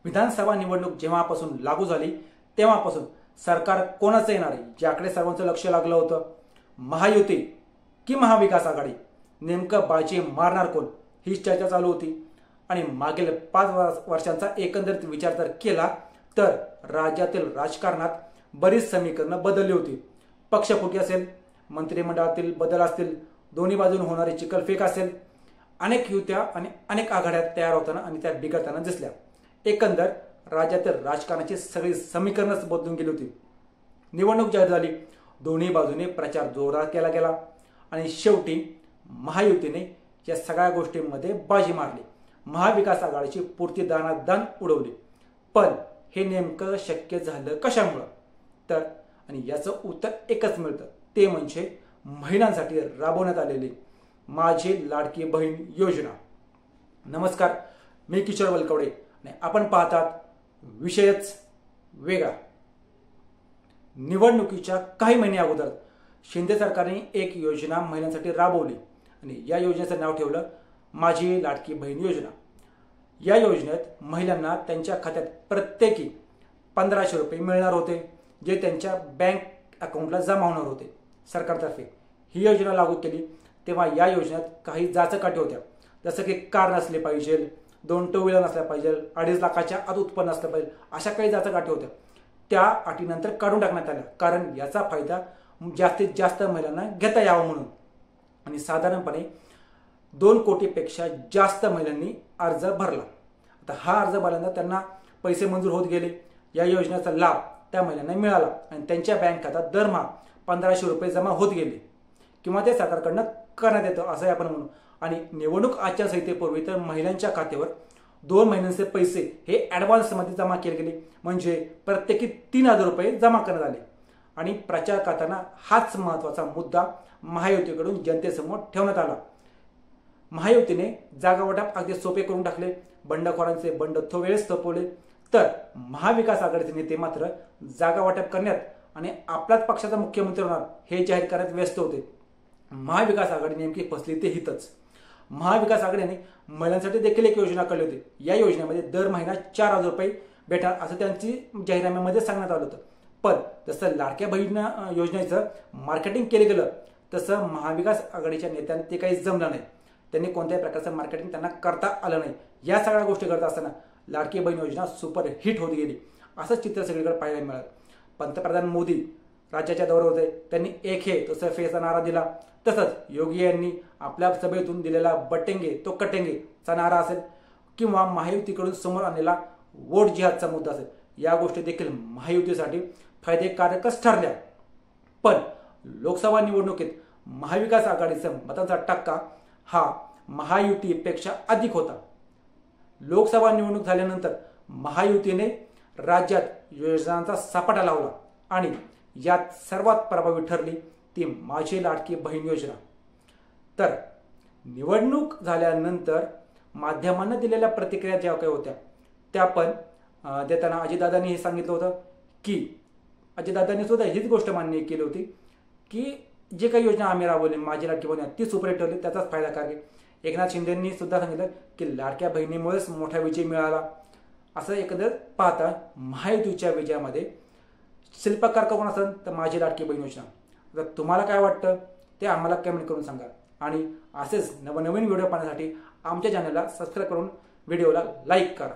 विधानसभा निवडणूक जेव्हापासून लागू झाली तेव्हापासून सरकार कोणाचं येणार आहे ज्याकडे सर्वांचं लक्ष लागलं होतं, महायुती की महाविकास आघाडी, नेमकं बाजी मारणार कोण, ही चर्चा चालू होती। आणि मागील 5 वर्षांचा एकंदरीत विचार जर केला तर राज्यातील राजकारणात बरीच समीकरणं बदलली होती। पक्षफुटी असेल, मंत्रिमंडळातील बदल असतील, दोन्ही बाजून होणारी चिखलफेक असेल, अनेक युत्या आणि अनेक आघाड्या तयार होताना आणि त्या बिघडताना दिसल्या। एकंदर राज्यातील राजकारणाची सगळी समीकरणच बदलून गेली होती। निवडणूक जाहीर झाली, दोन्ही बाजूने प्रचार जोरदार केला गेला आणि शेवटी महायुतीने या सगळ्या गोष्टींमध्ये बाजी मारली, महाविकास आघाडीची पुरती दाणादाण उडवली। पण हे नेमकं शक्य झालं कशामुळे? तर आणि याचं उत्तर एकच मिळतं, ते म्हणजे महिलांसाठी राबवण्यात आलेली माझी लाडकी बहीण योजना। नमस्कार, मी किशोर वलकवडे आणि आपण पाहतात विषयच वेगळा। निवडणुकीच्या काही महिने अगोदर शिंदे सरकारने एक योजना महिलांसाठी राबवली आणि या योजनेचं नाव ठेवलं माझी लाडकी बहीण योजना। या योजनेत महिलांना त्यांच्या खात्यात प्रत्येकी 1500 रुपये मिळणार होते, जे त्यांच्या बँक अकाउंटला जमा होणार होते सरकारतर्फे। ही योजना लागू केली तेव्हा या योजनेत काही जाचकाठी होत्या, जसं की कार नसले पाहिजे, 2 टू व्हीलर नसल्या पाहिजे, 2.5 लाखाच्या आत उत्पन्न असलं पाहिजे, अशा काही जाचकाठी होत्या। त्या अटीनंतर काढून टाकण्यात आल्या, कारण याचा फायदा जास्तीत जास्त महिलांना घेता यावा म्हणून। आणि साधारणपणे 2 कोटीपेक्षा जास्त महिलांनी अर्ज भरला। आता हा अर्ज भरल्यानंतर त्यांना पैसे मंजूर होत गेले, या योजनेचा लाभ त्या महिलांना मिळाला आणि त्यांच्या बँक खात्यात दरमहा 1500 रुपये जमा होत गेले किंवा ते सरकारकडनं करण्यात येतं असं आपण म्हणू। आणि निवडणूक आचारसंहितेपूर्वी तर महिलांच्या खात्यावर 2 महिन्यांचे पैसे हे ॲडव्हान्समध्ये जमा केले गेले, म्हणजे प्रत्येकी 3000 रुपये जमा करण्यात आले। आणि प्रचार करताना हाच महत्त्वाचा मुद्दा महायुतीकडून जनतेसमोर ठेवण्यात आला। महायुतीने जागा वाटप अगदी सोपे करून टाकले, बंडखोरांचे बंड वेळेस थोपवले, तर महाविकास आघाडीचे नेते मात्र जागा वाटप करण्यात आणि आपल्याच पक्षाचा मुख्यमंत्री होणार हे जाहीर करण्यात व्यस्त होते। महाविकास आघाडी नेमकी फसली ते हितच। महाविकास आघाडीने महिलांसाठी देखील एक योजना काढली होती। या योजनेमध्ये दर महिना 4000 रुपये भेटणार असं त्यांची जाहीरनाम्यामध्ये सांगण्यात आलं होतं। पण जसं लाडक्या बहीण योजनेचं मार्केटिंग केलं गेलं तसं महाविकास आघाडीच्या नेत्यांना ते काही जमलं नाही, त्यांनी कोणत्याही प्रकारचं मार्केटिंग त्यांना करता आलं नाही। या सगळ्या गोष्टी करत असताना लाडकी बहीण योजना सुपर हिट होत गेली, असं चित्र सगळीकडे पाहायला मिळालं। पंतप्रधान मोदी राज्याच्या दौऱ्यावर होते, त्यांनी एक हे तो सफेचा नारा दिला, तसंच योगी यांनी आपल्या सभेतून दिलेला बटेंगे तो कटेंगे चा नारा असेल किंवा महायुतीकडून समोर आणलेला वोट जिहादचा मुद्दा असेल, या गोष्टी देखील महायुतीसाठी फायदेकारकच ठरल्या। पण लोकसभा निवडणुकीत महाविकास आघाडीचा मतांचा टक्का हा महायुतीपेक्षा अधिक होता। लोकसभा निवडणूक झाल्यानंतर महायुतीने राज्यात योजनांचा सपाटा लावला आणि यात सर्वात प्रभावी ठरली ती माझी लाडकी बहीण योजना। तर निवडणूक झाल्यानंतर माध्यमांना दिलेल्या प्रतिक्रिया ज्या काही होत्या त्या पण देताना अजितदादांनी हे सांगितलं होतं की अजितदादांनी सुद्धा हीच गोष्ट मान्य केली होती की जे काही योजना आम्ही राबवली माझी लाडकी बहीण ती सुपरहिट ठरली, त्याचाच फायदा काय। एकनाथ शिंदेंनी सुद्धा सांगितलं की लाडक्या बहिणीमुळेच मोठा विजय मिळाला। असं एकंदर पाहता महायुतीच्या विजयामध्ये शिल्पकार कोण असेल तर माझी लाडकी बहीण योजना। तर तुम्हाला काय वाटतं ते आम्हाला कमेंट करून सांगा आणि असेच नवनवीन व्हिडिओ पाहण्यासाठी आमच्या चॅनलला सबस्क्राईब करून व्हिडिओला लाईक करा।